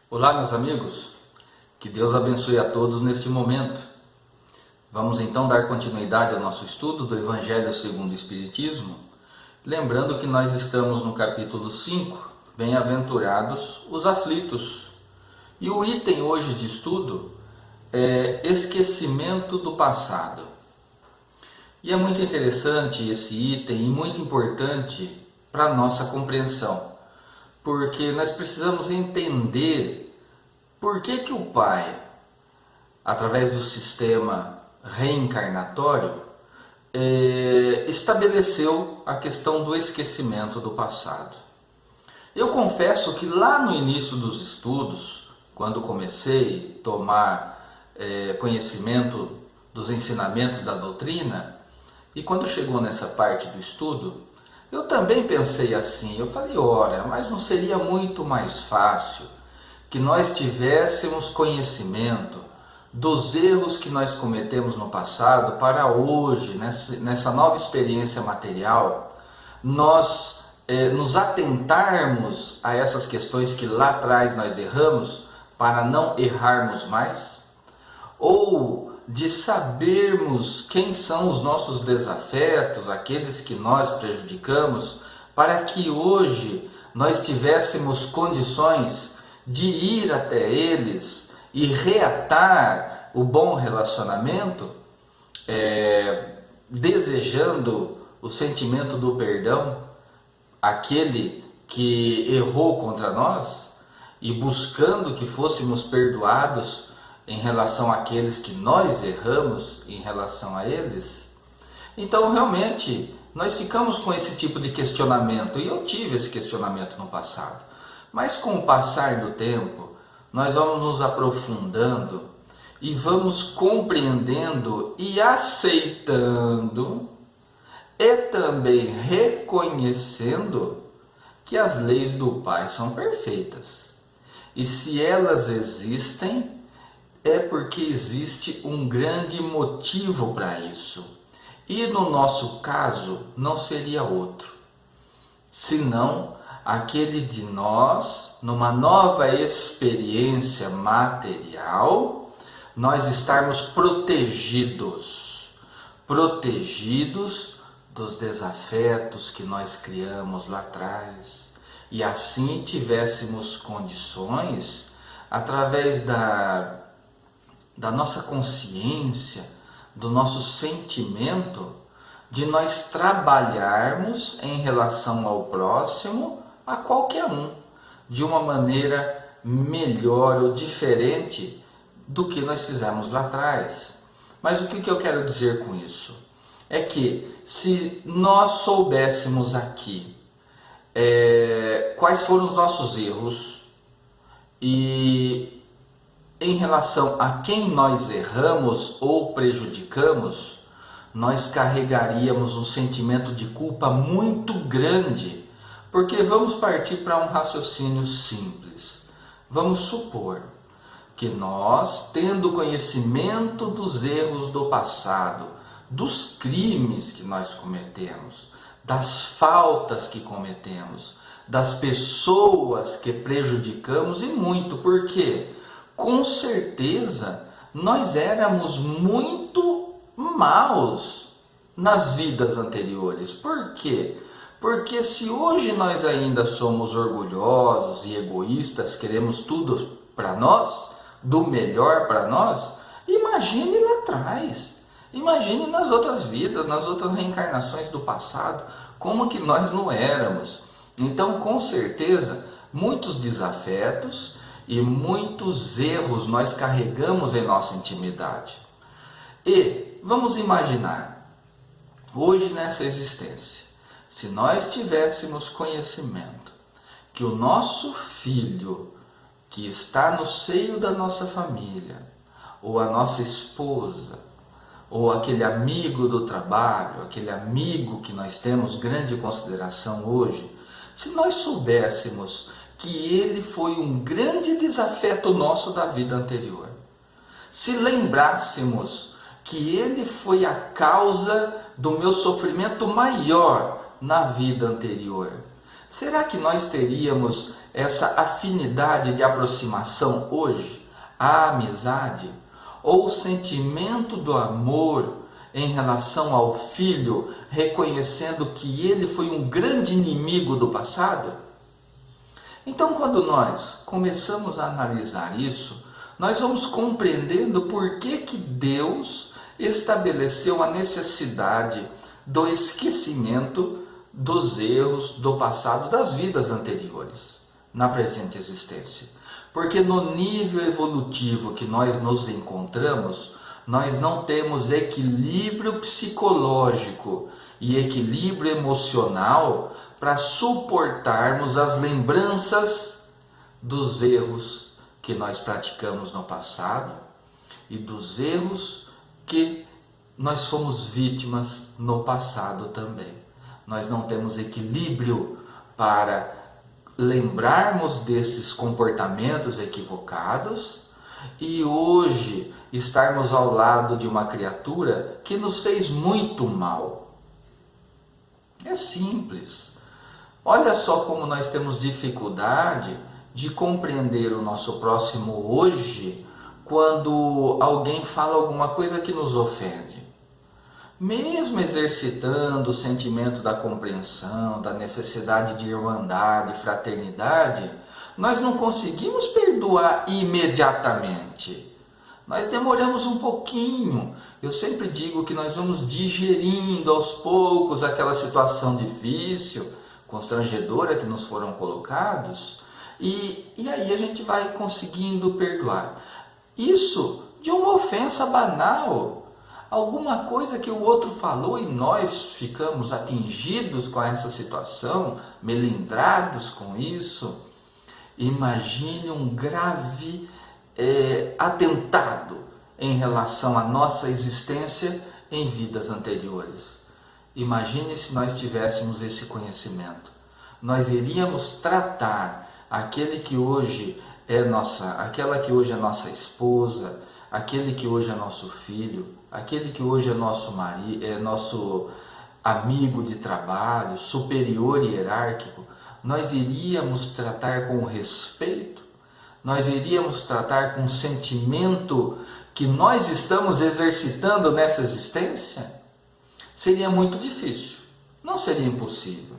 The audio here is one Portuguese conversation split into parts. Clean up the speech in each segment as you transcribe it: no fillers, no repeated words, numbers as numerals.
Olá, meus amigos, que Deus abençoe a todos neste momento. Vamos então dar continuidade ao nosso estudo do Evangelho segundo o Espiritismo, lembrando que nós estamos no capítulo 5, Bem-aventurados os aflitos. E o item hoje de estudo é esquecimento do passado. E é muito interessante esse item e muito importante para a nossa compreensão, porque nós precisamos entender por que o Pai, através do sistema reencarnatório, estabeleceu a questão do esquecimento do passado. Eu confesso que lá no início dos estudos, quando comecei a tomar conhecimento dos ensinamentos da doutrina, e quando chegou nessa parte do estudo, eu também pensei assim, eu falei, ora, mas não seria muito mais fácil que nós tivéssemos conhecimento dos erros que nós cometemos no passado para hoje, nessa nova experiência material, nós nos atentarmos a essas questões que lá atrás nós erramos para não errarmos mais? Ou de sabermos quem são os nossos desafetos, aqueles que nós prejudicamos, para que hoje nós tivéssemos condições de ir até eles e reatar o bom relacionamento, desejando o sentimento do perdão, aquele que errou contra nós, e buscando que fôssemos perdoados em relação àqueles que nós erramos em relação a eles. Então realmente nós ficamos com esse tipo de questionamento, e eu tive esse questionamento no passado. Mas com o passar do tempo, nós vamos nos aprofundando e vamos compreendendo e aceitando e também reconhecendo que as leis do Pai são perfeitas. E se elas existem, é porque existe um grande motivo para isso. E no nosso caso, não seria outro, senão aquele de nós, numa nova experiência material, nós estarmos protegidos dos desafetos que nós criamos lá atrás, e assim tivéssemos condições, através da nossa consciência, do nosso sentimento, de nós trabalharmos em relação ao próximo, a qualquer um, de uma maneira melhor ou diferente do que nós fizemos lá atrás. Mas o que eu quero dizer com isso? É que se nós soubéssemos aqui quais foram os nossos erros e em relação a quem nós erramos ou prejudicamos, nós carregaríamos um sentimento de culpa muito grande, porque vamos partir para um raciocínio simples. Vamos supor que nós, tendo conhecimento dos erros do passado, dos crimes que nós cometemos, das faltas que cometemos, das pessoas que prejudicamos e muito, porque com certeza nós éramos muito maus nas vidas anteriores. Por quê? Porque se hoje nós ainda somos orgulhosos e egoístas, queremos tudo para nós, do melhor para nós, imagine lá atrás, imagine nas outras vidas, nas outras reencarnações do passado, como que nós não éramos. Então, com certeza, muitos desafetos e muitos erros nós carregamos em nossa intimidade. E vamos imaginar, hoje nessa existência, se nós tivéssemos conhecimento que o nosso filho que está no seio da nossa família, ou a nossa esposa, ou aquele amigo do trabalho, aquele amigo que nós temos grande consideração hoje, se nós soubéssemos que ele foi um grande desafeto nosso da vida anterior, se lembrássemos que ele foi a causa do meu sofrimento maior na vida anterior, será que nós teríamos essa afinidade de aproximação hoje, a amizade, ou o sentimento do amor em relação ao filho, reconhecendo que ele foi um grande inimigo do passado? Então, quando nós começamos a analisar isso, nós vamos compreendendo por que Deus estabeleceu a necessidade do esquecimento dos erros do passado, das vidas anteriores, na presente existência. Porque no nível evolutivo que nós nos encontramos, nós não temos equilíbrio psicológico e equilíbrio emocional para suportarmos as lembranças dos erros que nós praticamos no passado e dos erros que nós fomos vítimas no passado também. Nós não temos equilíbrio para lembrarmos desses comportamentos equivocados e hoje estarmos ao lado de uma criatura que nos fez muito mal. É simples. Olha só como nós temos dificuldade de compreender o nosso próximo hoje quando alguém fala alguma coisa que nos ofende. Mesmo exercitando o sentimento da compreensão, da necessidade de irmandade, fraternidade, nós não conseguimos perdoar imediatamente. Nós demoramos um pouquinho. Eu sempre digo que nós vamos digerindo aos poucos aquela situação difícil, constrangedora que nos foram colocados, e aí a gente vai conseguindo perdoar. Isso de uma ofensa banal. Alguma coisa que o outro falou e nós ficamos atingidos com essa situação, melindrados com isso. Imagine um grave atentado em relação à nossa existência em vidas anteriores. Imagine se nós tivéssemos esse conhecimento. Nós iríamos tratar aquela que hoje é nossa esposa, aquele que hoje é nosso filho, aquele que hoje é nosso marido, é nosso amigo de trabalho, superior hierárquico, nós iríamos tratar com respeito, nós iríamos tratar com o sentimento que nós estamos exercitando nessa existência? Seria muito difícil, não seria impossível,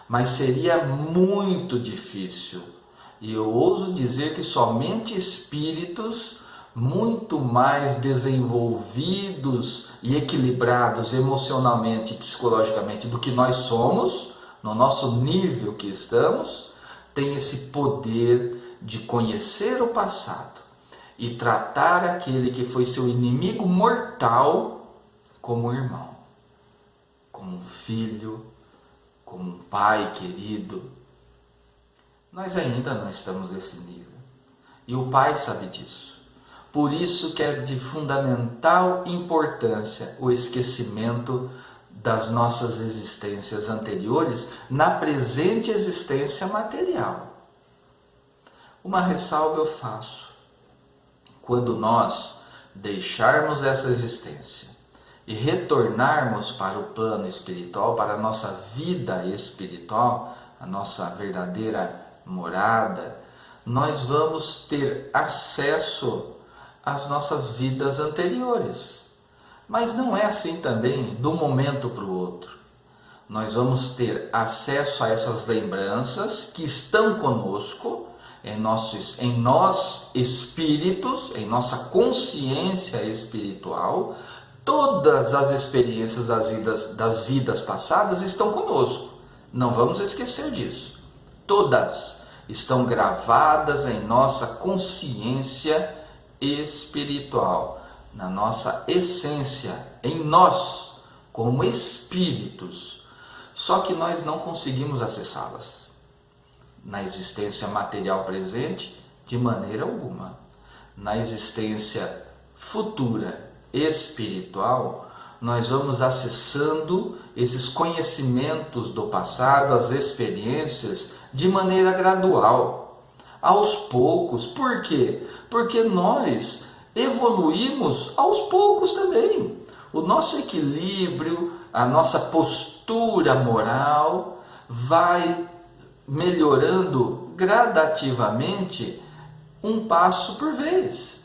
mas seria muito difícil. E eu ouso dizer que somente espíritos muito mais desenvolvidos e equilibrados emocionalmente e psicologicamente do que nós somos, no nosso nível que estamos, têm esse poder de conhecer o passado e tratar aquele que foi seu inimigo mortal como irmão, como um filho, como um pai querido. Nós ainda não estamos nesse nível e o Pai sabe disso. Por isso que é de fundamental importância o esquecimento das nossas existências anteriores na presente existência material. Uma ressalva eu faço. Quando nós deixarmos essa existência e retornarmos para o plano espiritual, para a nossa vida espiritual, a nossa verdadeira morada, nós vamos ter acesso às nossas vidas anteriores. Mas não é assim também do momento para o outro. Nós vamos ter acesso a essas lembranças que estão conosco, em nós espíritos, em nossa consciência espiritual. Todas as experiências das vidas passadas estão conosco. Não vamos esquecer disso. Todas estão gravadas em nossa consciência espiritual, na nossa essência, em nós, como espíritos. Só que nós não conseguimos acessá-las na existência material presente de maneira alguma. Na existência futura espiritual, nós vamos acessando esses conhecimentos do passado, as experiências, de maneira gradual, aos poucos. Por quê? Porque nós evoluímos aos poucos também. O nosso equilíbrio, a nossa postura moral vai melhorando gradativamente, um passo por vez.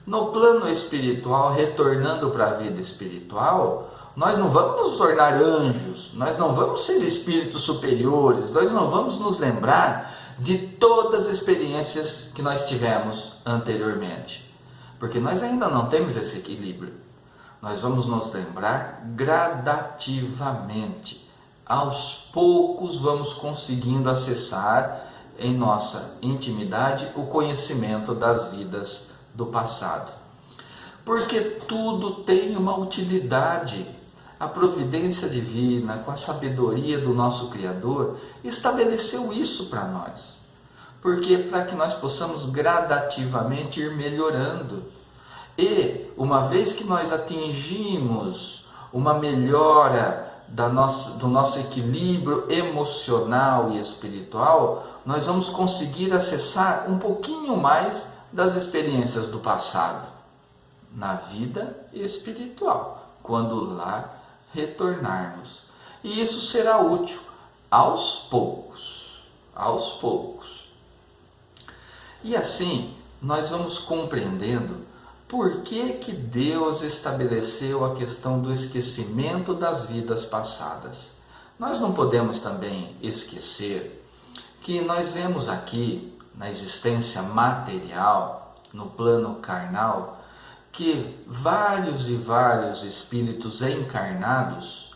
No plano espiritual, retornando para a vida espiritual, nós não vamos nos tornar anjos, nós não vamos ser espíritos superiores, nós não vamos nos lembrar de todas as experiências que nós tivemos anteriormente, porque nós ainda não temos esse equilíbrio. Nós vamos nos lembrar gradativamente. Aos poucos vamos conseguindo acessar em nossa intimidade o conhecimento das vidas do passado. Porque tudo tem uma utilidade. A providência divina, com a sabedoria do nosso Criador, estabeleceu isso para nós. Porque para que nós possamos gradativamente ir melhorando. E, uma vez que nós atingimos uma melhora do nosso equilíbrio emocional e espiritual, nós vamos conseguir acessar um pouquinho mais das experiências do passado, na vida espiritual, quando lá retornarmos. E isso será útil aos poucos, aos poucos. E assim, nós vamos compreendendo por que Deus estabeleceu a questão do esquecimento das vidas passadas. Nós não podemos também esquecer que nós vemos aqui, na existência material, no plano carnal, que vários e vários espíritos encarnados,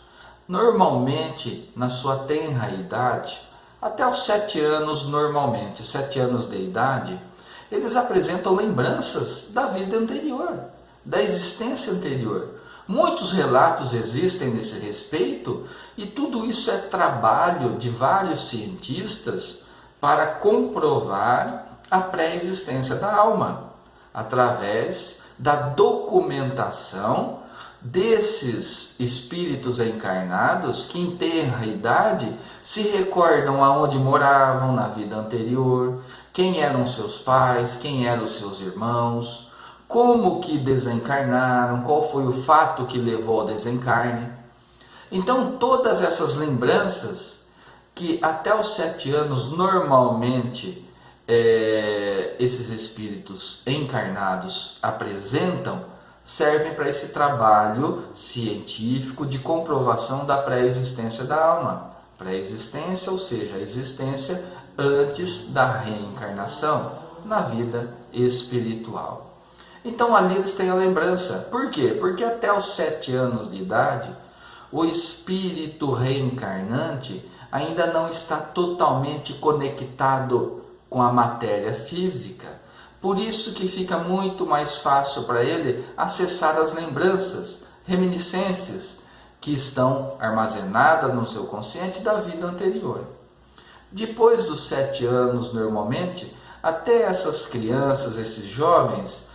normalmente na sua tenra idade, até os 7 anos normalmente, 7 anos de idade, eles apresentam lembranças da vida anterior, da existência anterior. Muitos relatos existem nesse respeito e tudo isso é trabalho de vários cientistas para comprovar a pré-existência da alma, através da documentação desses espíritos encarnados que em tenra idade se recordam aonde moravam na vida anterior, quem eram seus pais, quem eram seus irmãos, como que desencarnaram, qual foi o fato que levou ao desencarne. Então todas essas lembranças que até os 7 anos normalmente esses espíritos encarnados apresentam, servem para esse trabalho científico de comprovação da pré-existência da alma. Pré-existência, ou seja, a existência antes da reencarnação na vida espiritual. Então ali eles têm a lembrança. Por quê? Porque até os 7 anos de idade, o espírito reencarnante ainda não está totalmente conectado com a matéria física. Por isso que fica muito mais fácil para ele acessar as lembranças, reminiscências que estão armazenadas no seu consciente da vida anterior. Depois dos 7 anos, normalmente, até essas crianças, esses jovens,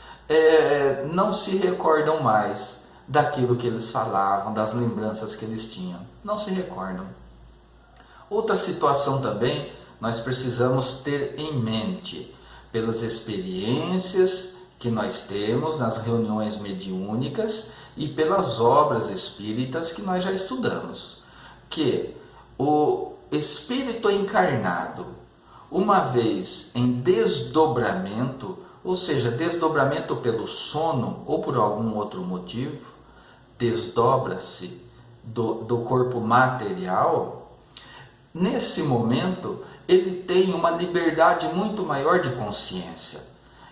não se recordam mais daquilo que eles falavam, das lembranças que eles tinham. Não se recordam. Outra situação também, nós precisamos ter em mente, pelas experiências que nós temos nas reuniões mediúnicas e pelas obras espíritas que nós já estudamos, que o espírito encarnado, uma vez em desdobramento, ou seja, desdobramento pelo sono ou por algum outro motivo, desdobra-se do corpo material, nesse momento ele tem uma liberdade muito maior de consciência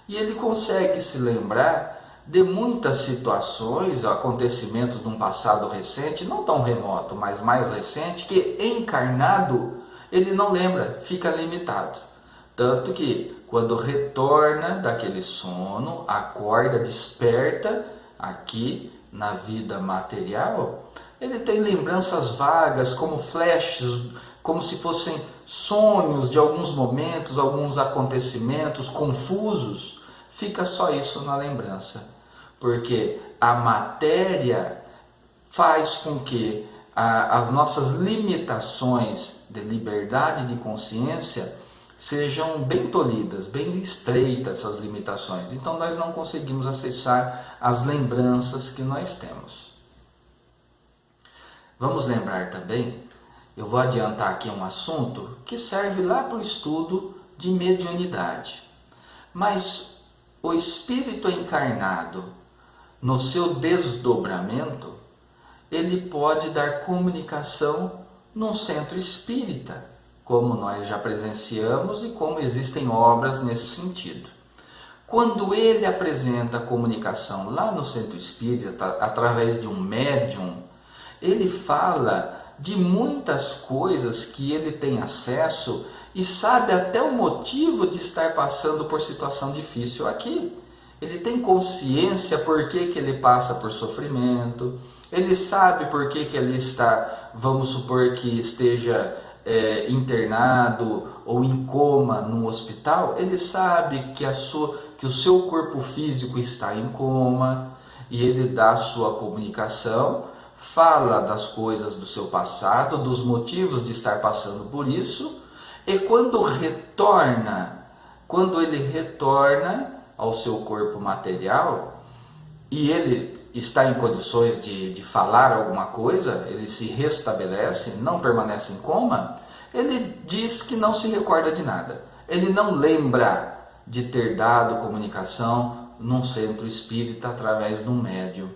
e ele consegue se lembrar de muitas situações, acontecimentos de um passado recente, não tão remoto, mas mais recente, que encarnado ele não lembra, fica limitado. Tanto que quando retorna daquele sono, acorda, desperta aqui na vida material, ele tem lembranças vagas, como flashes, como se fossem sonhos de alguns momentos, alguns acontecimentos confusos. Fica só isso na lembrança, porque a matéria faz com que as nossas limitações de liberdade de consciência sejam bem tolhidas, bem estreitas essas limitações. Então nós não conseguimos acessar as lembranças que nós temos. Vamos lembrar também, eu vou adiantar aqui um assunto que serve lá para o estudo de mediunidade. Mas o espírito encarnado, no seu desdobramento, ele pode dar comunicação num centro espírita, como nós já presenciamos e como existem obras nesse sentido. Quando ele apresenta a comunicação lá no centro espírita, através de um médium, ele fala de muitas coisas que ele tem acesso e sabe até o motivo de estar passando por situação difícil aqui. Ele tem consciência por que ele passa por sofrimento, ele sabe por que ele está, vamos supor que esteja internado ou em coma num hospital, ele sabe que o seu corpo físico está em coma e ele dá a sua comunicação, fala das coisas do seu passado, dos motivos de estar passando por isso, e quando ele retorna ao seu corpo material e ele está em condições de falar alguma coisa, ele se restabelece, não permanece em coma, ele diz que não se recorda de nada. Ele não lembra de ter dado comunicação num centro espírita através de um médium.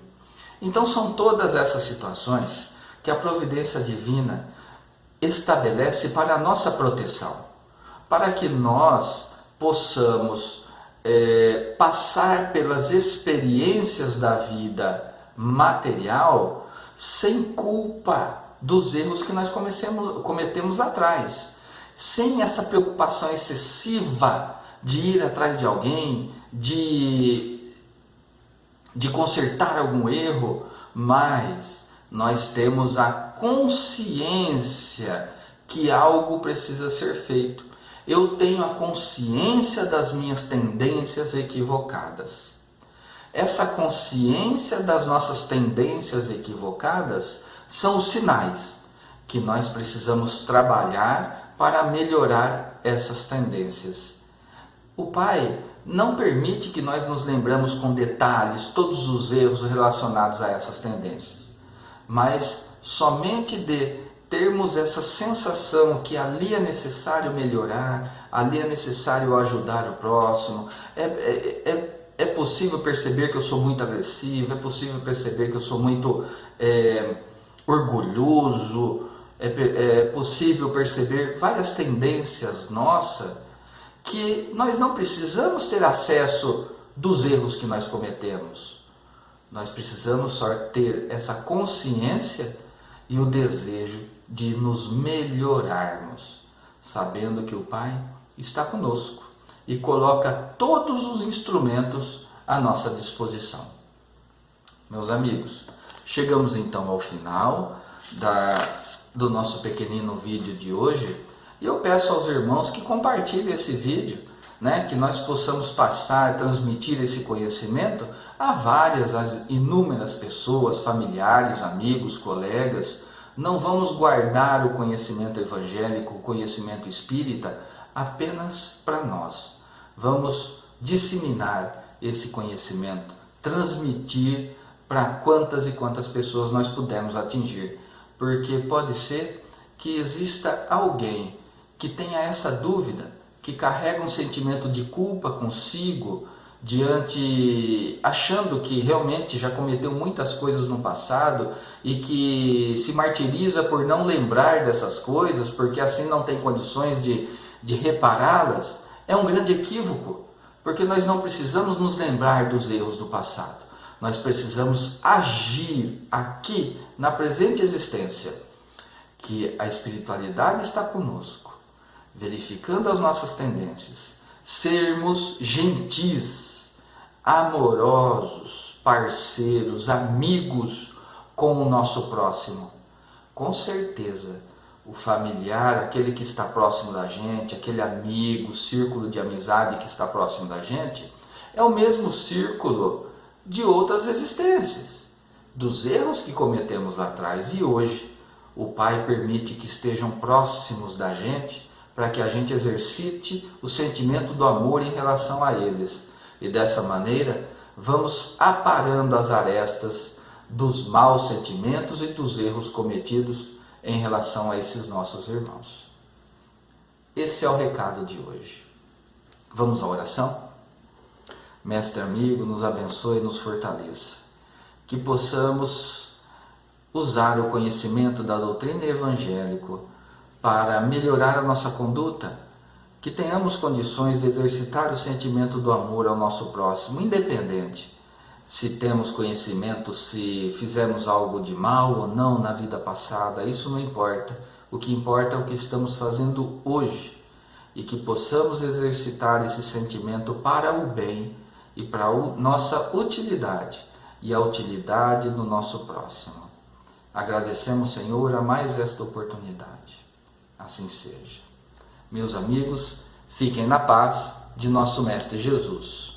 Então são todas essas situações que a providência divina estabelece para a nossa proteção, para que nós possamos passar pelas experiências da vida material sem culpa dos erros que nós cometemos lá atrás, sem essa preocupação excessiva de ir atrás de alguém, de consertar algum erro, mas nós temos a consciência que algo precisa ser feito. Eu tenho a consciência das minhas tendências equivocadas. Essa consciência das nossas tendências equivocadas são os sinais que nós precisamos trabalhar para melhorar essas tendências. O Pai não permite que nós nos lembramos com detalhes todos os erros relacionados a essas tendências, mas somente de termos essa sensação que ali é necessário melhorar, ali é necessário ajudar o próximo, é possível perceber que eu sou muito agressivo, é possível perceber que eu sou muito orgulhoso, é possível perceber várias tendências nossas que nós não precisamos ter acesso dos erros que nós cometemos. Nós precisamos só ter essa consciência e o desejo de nos melhorarmos, sabendo que o Pai está conosco e coloca todos os instrumentos à nossa disposição. Meus amigos, chegamos então ao final do nosso pequenino vídeo de hoje e eu peço aos irmãos que compartilhem esse vídeo, que nós possamos passar, transmitir esse conhecimento a as inúmeras pessoas, familiares, amigos, colegas. Não vamos guardar o conhecimento evangélico, o conhecimento espírita apenas para nós. Vamos disseminar esse conhecimento, transmitir para quantas e quantas pessoas nós pudermos atingir. Porque pode ser que exista alguém que tenha essa dúvida, que carrega um sentimento de culpa consigo, achando que realmente já cometeu muitas coisas no passado e que se martiriza por não lembrar dessas coisas, porque assim não tem condições de repará-las, é um grande equívoco, porque nós não precisamos nos lembrar dos erros do passado, nós precisamos agir aqui na presente existência, que a espiritualidade está conosco, verificando as nossas tendências, sermos gentis, amorosos, parceiros, amigos com o nosso próximo. Com certeza, o familiar, aquele que está próximo da gente, aquele amigo, círculo de amizade que está próximo da gente, é o mesmo círculo de outras existências, dos erros que cometemos lá atrás. E hoje, o Pai permite que estejam próximos da gente, para que a gente exercite o sentimento do amor em relação a eles. E dessa maneira, vamos aparando as arestas dos maus sentimentos e dos erros cometidos em relação a esses nossos irmãos. Esse é o recado de hoje. Vamos à oração? Mestre amigo, nos abençoe e nos fortaleça. Que possamos usar o conhecimento da doutrina evangélica para melhorar a nossa conduta, que tenhamos condições de exercitar o sentimento do amor ao nosso próximo, independente se temos conhecimento, se fizemos algo de mal ou não na vida passada, isso não importa. O que importa é o que estamos fazendo hoje e que possamos exercitar esse sentimento para o bem e para a nossa utilidade e a utilidade do nosso próximo. Agradecemos, Senhor, a mais esta oportunidade. Assim seja. Meus amigos, fiquem na paz de nosso Mestre Jesus.